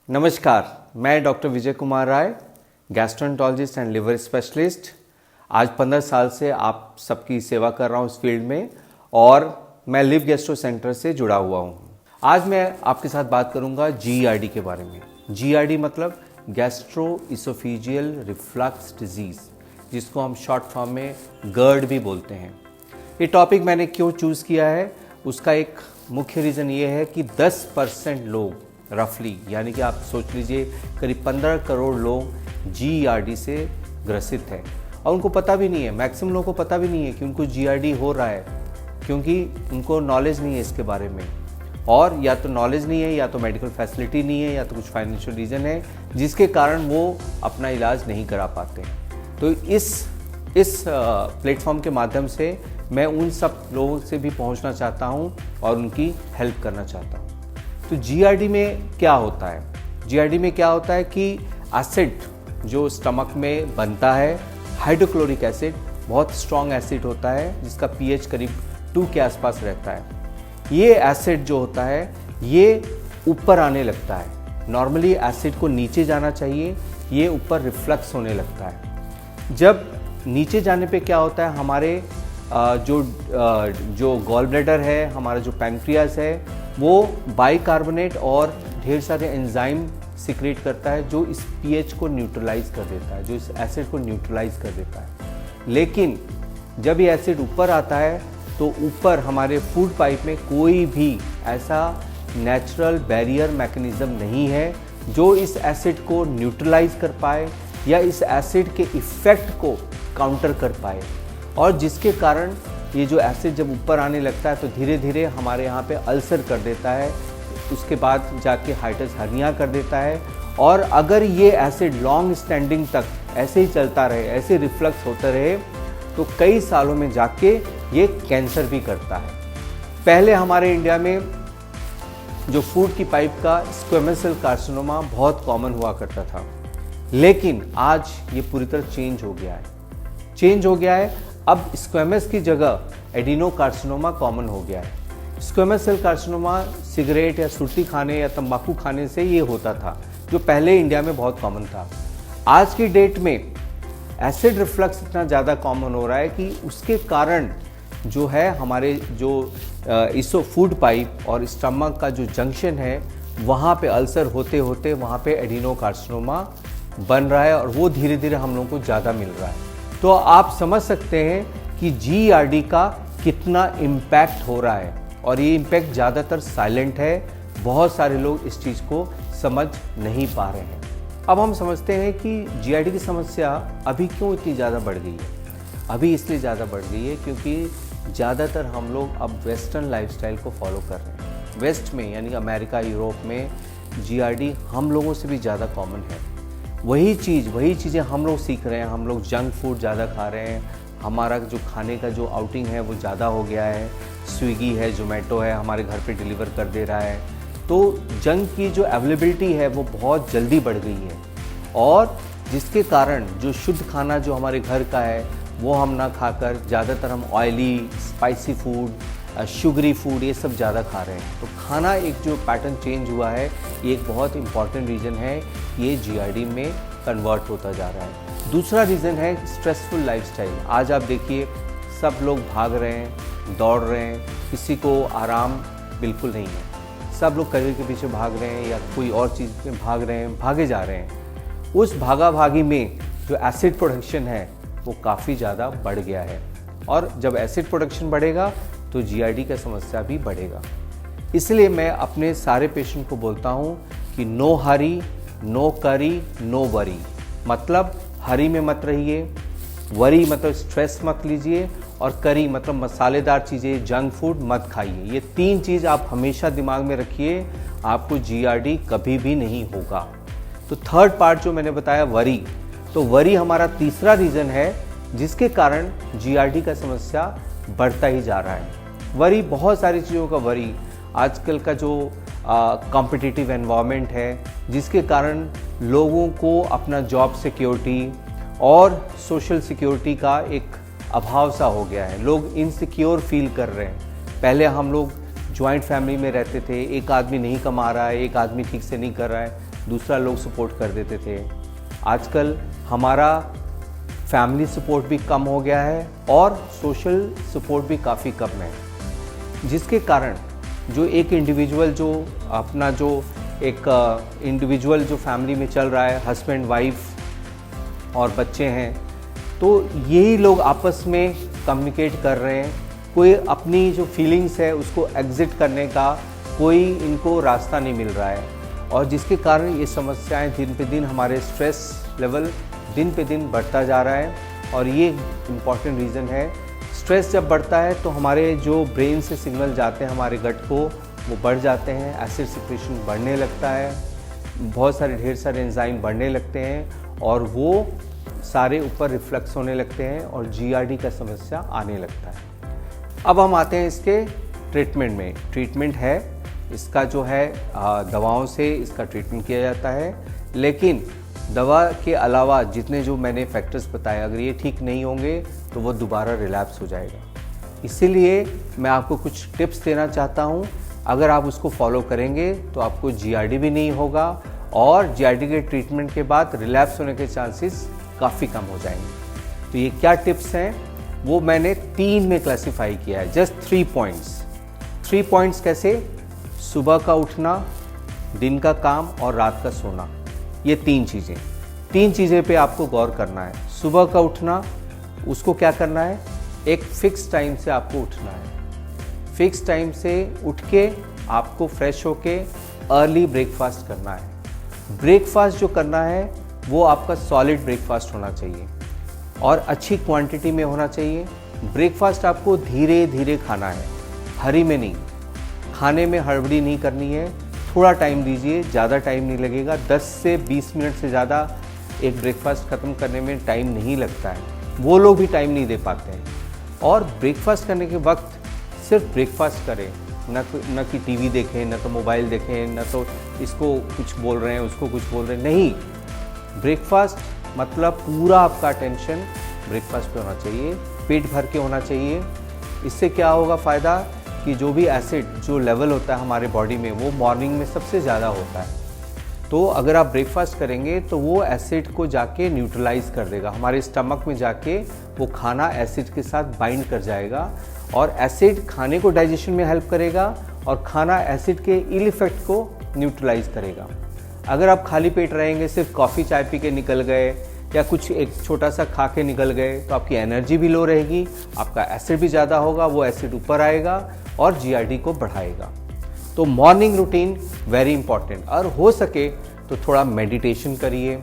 नमस्कार, मैं doctor Vijay Kumar Rai, gastroenterologist and liver specialist. आज 15 साल से आप सबकी सेवा कर रहा हूँ इस फील्ड में और मैं लिव गैस्ट्रो सेंटर से जुड़ा हुआ हूँ। आज मैं आपके साथ बात करूँगा GERD के बारे में। GERD मतलब गैस्ट्रो इसोफेजियल रिफ्लक्स डिजीज़, जिसको हम शॉर्ट फॉर्म में GERD भी बोलते हैं। ये टॉपिक मैंने क्यों चूज़ किया है, उसका एक मुख्य रीज़न ये है कि 10% लोग रफली, यानी कि आप सोच लीजिए करीब 15 करोड़ लोग GERD से ग्रसित हैं और उनको पता भी नहीं है। मैक्सिमम लोगों को पता भी नहीं है कि उनको GERD हो रहा है, क्योंकि उनको नॉलेज नहीं है इसके बारे में। और या तो नॉलेज नहीं है, या तो मेडिकल फैसिलिटी नहीं है, या तो कुछ फाइनेंशियल रीज़न है जिसके कारण वो अपना इलाज नहीं करा पाते। तो इस प्लेटफॉर्म के माध्यम से मैं उन सब लोगों से भी पहुंचना चाहता हूं और उनकी हेल्प करना चाहता हूं। तो GERD में क्या होता है? GERD में क्या होता है कि एसिड जो स्टमक में बनता है, हाइड्रोक्लोरिक एसिड, बहुत स्ट्रॉन्ग एसिड होता है जिसका pH करीब 2 के आसपास रहता है। ये एसिड जो होता है ये ऊपर आने लगता है। नॉर्मली एसिड को नीचे जाना चाहिए, ये ऊपर रिफ्लक्स होने लगता है। जब नीचे जाने पे क्या होता है, हमारे जो गॉल ब्लैडर है, हमारा जो पैनक्रियास है, वो बाइकार्बोनेट और ढेर सारे एंजाइम सिक्रेट करता है जो इस pH को न्यूट्रलाइज कर देता है, जो इस एसिड को न्यूट्रलाइज कर देता है। लेकिन जब ये एसिड ऊपर आता है तो ऊपर हमारे फूड पाइप में कोई भी ऐसा नेचुरल बैरियर मैकेनिज्म नहीं है जो इस एसिड को न्यूट्रलाइज कर पाए या इस एसिड के इफ़ेक्ट को काउंटर कर पाए, और जिसके कारण ये जो एसिड जब ऊपर आने लगता है तो धीरे धीरे हमारे यहाँ पे अल्सर कर देता है, उसके बाद जाके हाइटस हर्निया कर देता है। और अगर ये एसिड लॉन्ग स्टैंडिंग तक ऐसे ही चलता रहे, ऐसे रिफ्लक्स होता रहे, तो कई सालों में जाके ये कैंसर भी करता है। पहले हमारे इंडिया में जो फूड की पाइप का स्क्वेमस सेल कार्सिनोमा बहुत कॉमन हुआ करता था, लेकिन आज ये पूरी तरह चेंज हो गया है। अब स्क्वेमस की जगह एडिनोकार्सिनोमा कॉमन हो गया है। स्क्वेमस सेल कार्सिनोमा सिगरेट या सुर्ती खाने या तंबाकू खाने से ये होता था, जो पहले इंडिया में बहुत कॉमन था। आज की डेट में एसिड रिफ्लक्स इतना ज़्यादा कॉमन हो रहा है कि उसके कारण जो है हमारे जो इसो फूड पाइप और स्टमक का जो जंक्शन है, वहाँ पे अल्सर होते होते वहाँ पे एडिनोकार्सिनोमा बन रहा है और वो धीरे धीरे हम लोगों को ज़्यादा मिल रहा है। तो आप समझ सकते हैं कि GERD का कितना इम्पैक्ट हो रहा है, और ये इम्पैक्ट ज़्यादातर साइलेंट है। बहुत सारे लोग इस चीज़ को समझ नहीं पा रहे हैं। अब हम समझते हैं कि GERD की समस्या अभी क्यों इतनी ज़्यादा बढ़ गई है। अभी इसलिए ज़्यादा बढ़ गई है क्योंकि ज़्यादातर हम लोग अब वेस्टर्न लाइफस्टाइल को फॉलो कर रहे हैं। वेस्ट में यानी अमेरिका, यूरोप में GERD हम लोगों से भी ज़्यादा कॉमन है। वही चीज़ें हम लोग सीख रहे हैं। हम लोग जंक फूड ज़्यादा खा रहे हैं, हमारा जो खाने का जो आउटिंग है वो ज़्यादा हो गया है। स्विगी है, जोमेटो है, हमारे घर पे डिलीवर कर दे रहा है। तो जंक की जो अवेलेबिलिटी है वो बहुत जल्दी बढ़ गई है, और जिसके कारण जो शुद्ध खाना जो हमारे घर का है वो हम ना खाकर ज़्यादातर हम oily, spicy food, sugary food ये सब ज़्यादा खा रहे हैं। तो खाना एक जो पैटर्न चेंज हुआ है, ये एक बहुत इंपॉर्टेंट रीज़न है, ये GERD में कन्वर्ट होता जा रहा है। दूसरा रीज़न है स्ट्रेसफुल लाइफस्टाइल। आज आप देखिए सब लोग भाग रहे हैं, दौड़ रहे हैं, किसी को आराम बिल्कुल नहीं है। सब लोग करियर के पीछे भाग रहे हैं या कोई और चीज़ में भाग रहे हैं, भागे जा रहे हैं। उस भागा भागी में जो एसिड प्रोडक्शन है वो काफ़ी ज़्यादा बढ़ गया है, और जब एसिड प्रोडक्शन बढ़ेगा तो GERD का समस्या भी बढ़ेगा। इसलिए मैं अपने सारे पेशेंट को बोलता हूँ कि नो हरी, नो करी, नो वरी। मतलब हरी में मत रहिए, वरी मतलब स्ट्रेस मत लीजिए, और करी मतलब मसालेदार चीज़ें, जंक फूड मत खाइए। ये 3 चीज़ आप हमेशा दिमाग में रखिए, आपको GERD कभी भी नहीं होगा। तो थर्ड पार्ट जो मैंने बताया वरी, तो वरी हमारा तीसरा रीज़न है जिसके कारण GERD का समस्या बढ़ता ही जा रहा है। वरी बहुत सारी चीज़ों का वरी, आजकल का जो कॉम्पिटिटिव एनवायरनमेंट है जिसके कारण लोगों को अपना जॉब सिक्योरिटी और सोशल सिक्योरिटी का एक अभाव सा हो गया है। लोग इनसिक्योर फील कर रहे हैं। पहले हम लोग जॉइंट फैमिली में रहते थे, एक आदमी नहीं कमा रहा है, एक आदमी ठीक से नहीं कर रहा है, दूसरा लोग सपोर्ट कर देते थे। आजकल हमारा फैमिली सपोर्ट भी कम हो गया है और सोशल सपोर्ट भी काफ़ी कम है, जिसके कारण जो एक इंडिविजुअल जो अपना जो एक इंडिविजुअल जो फैमिली में चल रहा है, हस्बैंड वाइफ और बच्चे हैं, तो यही लोग आपस में कम्युनिकेट कर रहे हैं। कोई अपनी जो फीलिंग्स है उसको एग्जिट करने का कोई इनको रास्ता नहीं मिल रहा है, और जिसके कारण ये समस्याएं दिन पे दिन, हमारे स्ट्रेस लेवल दिन पे दिन बढ़ता जा रहा है। और ये इम्पॉर्टेंट रीज़न है। स्ट्रेस जब बढ़ता है तो हमारे जो ब्रेन से सिग्नल जाते हैं हमारे गट को, वो बढ़ जाते हैं, एसिड सिक्रेशन बढ़ने लगता है, बहुत सारे ढेर सारे एंजाइम बढ़ने लगते हैं और वो सारे ऊपर रिफ्लक्स होने लगते हैं और जीआरडी का समस्या आने लगता है। अब हम आते हैं इसके ट्रीटमेंट में। ट्रीटमेंट है इसका जो है दवाओं से इसका ट्रीटमेंट किया जाता है, लेकिन दवा के अलावा जितने जो मैंने फैक्टर्स बताए, अगर ये ठीक नहीं होंगे तो वो दोबारा रिलैप्स हो जाएगा। इसीलिए मैं आपको कुछ टिप्स देना चाहता हूँ। अगर आप उसको फॉलो करेंगे तो आपको जीआरडी भी नहीं होगा और जीआरडी के ट्रीटमेंट के बाद रिलैप्स होने के चांसेस काफ़ी कम हो जाएंगे। तो ये क्या टिप्स हैं वो मैंने 3 में क्लासिफाई किया है, जस्ट 3 पॉइंट्स। 3 पॉइंट्स कैसे? सुबह का उठना, दिन का काम और रात का सोना, ये 3 चीज़ें पे आपको गौर करना है। सुबह का उठना, उसको क्या करना है, एक फिक्स टाइम से आपको उठना है। फिक्स टाइम से उठ के आपको फ्रेश होके अर्ली ब्रेकफास्ट करना है। ब्रेकफास्ट जो करना है वो आपका सॉलिड ब्रेकफास्ट होना चाहिए और अच्छी क्वांटिटी में होना चाहिए। ब्रेकफास्ट आपको धीरे धीरे खाना है, हरी में नहीं। खाने में हड़बड़ी नहीं करनी है, थोड़ा टाइम दीजिए, ज़्यादा टाइम नहीं लगेगा। 10 से 20 मिनट से ज़्यादा एक ब्रेकफास्ट ख़त्म करने में टाइम नहीं लगता है, वो लोग भी टाइम नहीं दे पाते हैं। और ब्रेकफास्ट करने के वक्त सिर्फ ब्रेकफास्ट करें, न कि टीवी देखें, न तो मोबाइल देखें, न तो इसको कुछ बोल रहे हैं उसको कुछ बोल रहे हैं, नहीं। ब्रेकफास्ट मतलब पूरा आपका अटेंशन ब्रेकफास्ट पे होना चाहिए, पेट भर के होना चाहिए। इससे क्या होगा फ़ायदा कि जो भी एसिड जो लेवल होता है हमारे बॉडी में वो मॉर्निंग में सबसे ज़्यादा होता है। तो अगर आप ब्रेकफास्ट करेंगे तो वो एसिड को जाके न्यूट्रलाइज कर देगा, हमारे स्टमक में जाके वो खाना एसिड के साथ बाइंड कर जाएगा और एसिड खाने को डाइजेशन में हेल्प करेगा और खाना एसिड के इल इफेक्ट को न्यूट्रलाइज करेगा। अगर आप खाली पेट रहेंगे, सिर्फ कॉफ़ी चाय पी के निकल गए या कुछ एक छोटा सा खा के निकल गए, तो आपकी एनर्जी भी लो रहेगी, आपका एसिड भी ज़्यादा होगा, वो एसिड ऊपर आएगा और जीआरडी को बढ़ाएगा। तो मॉर्निंग रूटीन वेरी इंपॉर्टेंट। और हो सके तो थोड़ा मेडिटेशन करिए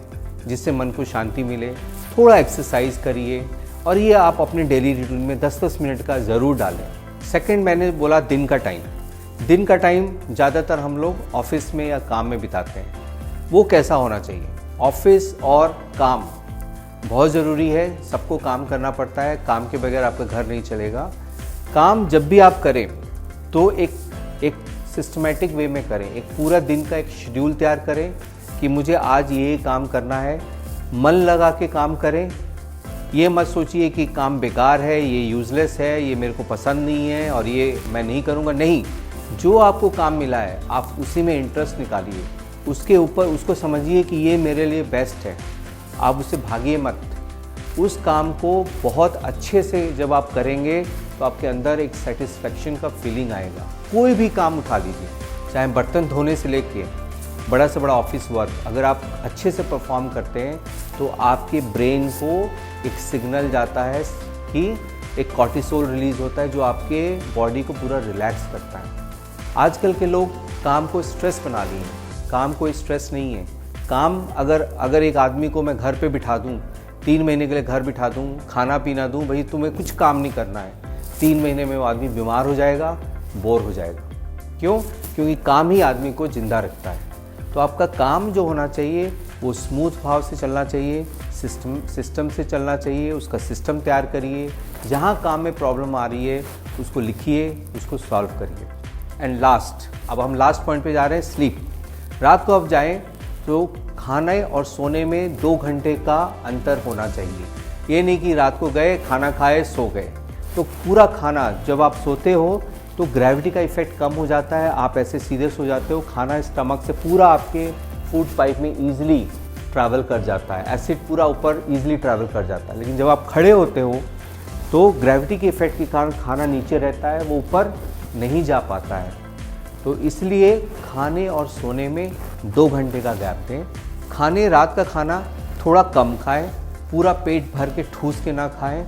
जिससे मन को शांति मिले, थोड़ा एक्सरसाइज करिए और ये आप अपने डेली रूटीन में 10-10 मिनट का ज़रूर डालें। सेकंड, मैंने बोला दिन का टाइम। दिन का टाइम ज़्यादातर हम लोग ऑफिस में या काम में बिताते हैं, वो कैसा होना चाहिए? ऑफिस और काम बहुत ज़रूरी है, सबको काम करना पड़ता है, काम के बगैर आपका घर नहीं चलेगा। काम जब भी आप करें तो एक सिस्टमेटिक वे में करें, एक पूरा दिन का एक शेड्यूल तैयार करें कि मुझे आज ये काम करना है। मन लगा के काम करें, ये मत सोचिए कि काम बेकार है, ये यूज़लेस है, ये मेरे को पसंद नहीं है और ये मैं नहीं करूँगा। नहीं, जो आपको काम मिला है आप उसी में इंटरेस्ट निकालिए, उसके ऊपर उसको समझिए कि ये मेरे लिए बेस्ट है, आप उससे भागिए मत। उस काम को बहुत अच्छे से जब आप करेंगे तो आपके अंदर एक सेटिस्फेक्शन का फीलिंग आएगा। कोई भी काम उठा लीजिए, चाहे बर्तन धोने से लेके बड़ा से बड़ा ऑफिस वर्क, अगर आप अच्छे से परफॉर्म करते हैं तो आपके ब्रेन को एक सिग्नल जाता है कि एक कॉर्टिसोल रिलीज होता है जो आपके बॉडी को पूरा रिलैक्स करता है। आजकल के लोग काम को स्ट्रेस बना लिए हैं, काम कोई स्ट्रेस नहीं है। काम अगर एक आदमी को मैं घर पे बिठा दूं, 3 महीने के लिए घर बिठा दूं, खाना पीना दूं, भाई तुम्हें कुछ काम नहीं करना है, 3 महीने में वो आदमी बीमार हो जाएगा, बोर हो जाएगा। क्यों? क्योंकि काम ही आदमी को जिंदा रखता है। तो आपका काम जो होना चाहिए वो स्मूथ भाव से चलना चाहिए, सिस्टम से चलना चाहिए, उसका सिस्टम तैयार करिए। जहाँ काम में प्रॉब्लम आ रही है उसको लिखिए, उसको सॉल्व करिए। एंड लास्ट, अब हम लास्ट पॉइंट पे जा रहे हैं, स्लीप। रात को आप जाएं तो खाने और सोने में 2 घंटे का अंतर होना चाहिए। ये नहीं कि रात को गए, खाना खाए, सो गए। तो पूरा खाना जब आप सोते हो तो ग्रेविटी का इफेक्ट कम हो जाता है, आप ऐसे सीधे सो जाते हो, खाना स्टमक से पूरा आपके फूड पाइप में ईजिली ट्रैवल कर जाता है, एसिड पूरा ऊपर ईजिली ट्रैवल कर जाता है। लेकिन जब आप खड़े होते हो तो ग्रेविटी के इफेक्ट के कारण खाना नीचे रहता है, वो ऊपर नहीं जा पाता है। तो इसलिए खाने और सोने में 2 घंटे का गैप दें। खाने, रात का खाना थोड़ा कम खाएं, पूरा पेट भर के ठूस के ना खाएं,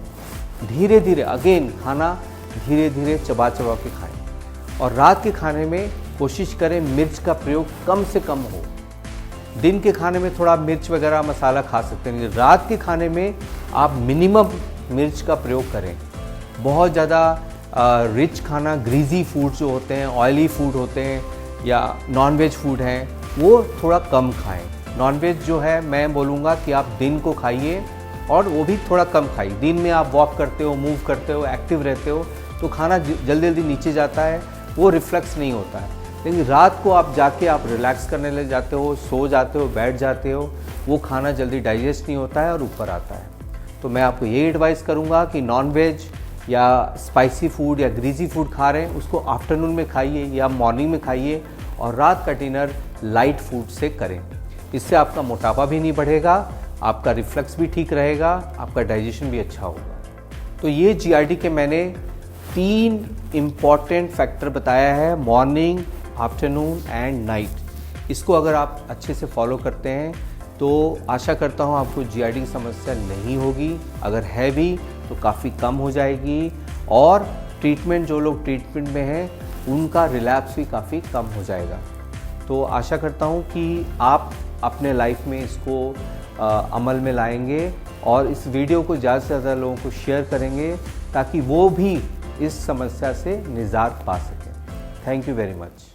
धीरे धीरे अगेन खाना धीरे धीरे चबा चबा के खाएं। और रात के खाने में कोशिश करें मिर्च का प्रयोग कम से कम हो। दिन के खाने में थोड़ा मिर्च वगैरह मसाला खा सकते हैं, लेकिन रात के खाने में आप मिनिमम मिर्च का प्रयोग करें। बहुत ज़्यादा रिच खाना, ग्रीजी फूड जो होते हैं, ऑयली फूड होते हैं या नॉनवेज फूड हैं, वो थोड़ा कम खाएं। नॉनवेज जो है मैं बोलूँगा कि आप दिन को खाइए और वो भी थोड़ा कम खाइए। दिन में आप वॉक करते हो, मूव करते हो, एक्टिव रहते हो, तो खाना जल्दी जल्दी नीचे जाता है, वो रिफ्लेक्स नहीं होता है। लेकिन रात को आप जाके आप रिलैक्स करने लग जाते हो, सो जाते हो, बैठ जाते हो, वो खाना जल्दी डाइजेस्ट नहीं होता है और ऊपर आता है। तो मैं आपको ये एडवाइस करूँगा कि नॉनवेज या स्पाइसी फूड या ग्रीजी फूड खा रहे हैं उसको आफ्टरनून में खाइए या मॉर्निंग में खाइए, और रात का डिनर लाइट फूड से करें। इससे आपका मोटापा भी नहीं बढ़ेगा, आपका रिफ्लेक्स भी ठीक रहेगा, आपका डाइजेशन भी अच्छा होगा। तो ये जीआरडी के मैंने 3 इम्पॉर्टेंट फैक्टर बताया है, मॉर्निंग, आफ्टरनून एंड नाइट। इसको अगर आप अच्छे से फॉलो करते हैं तो आशा करता हूँ आपको जीआरडी की समस्या नहीं होगी। अगर है भी तो काफ़ी कम हो जाएगी, और ट्रीटमेंट, जो लोग ट्रीटमेंट में हैं उनका रिलैप्स भी काफ़ी कम हो जाएगा। तो आशा करता हूँ कि आप अपने लाइफ में इसको अमल में लाएंगे और इस वीडियो को ज़्यादा से ज़्यादा लोगों को शेयर करेंगे ताकि वो भी इस समस्या से निजात पा सकें। Thank you very much.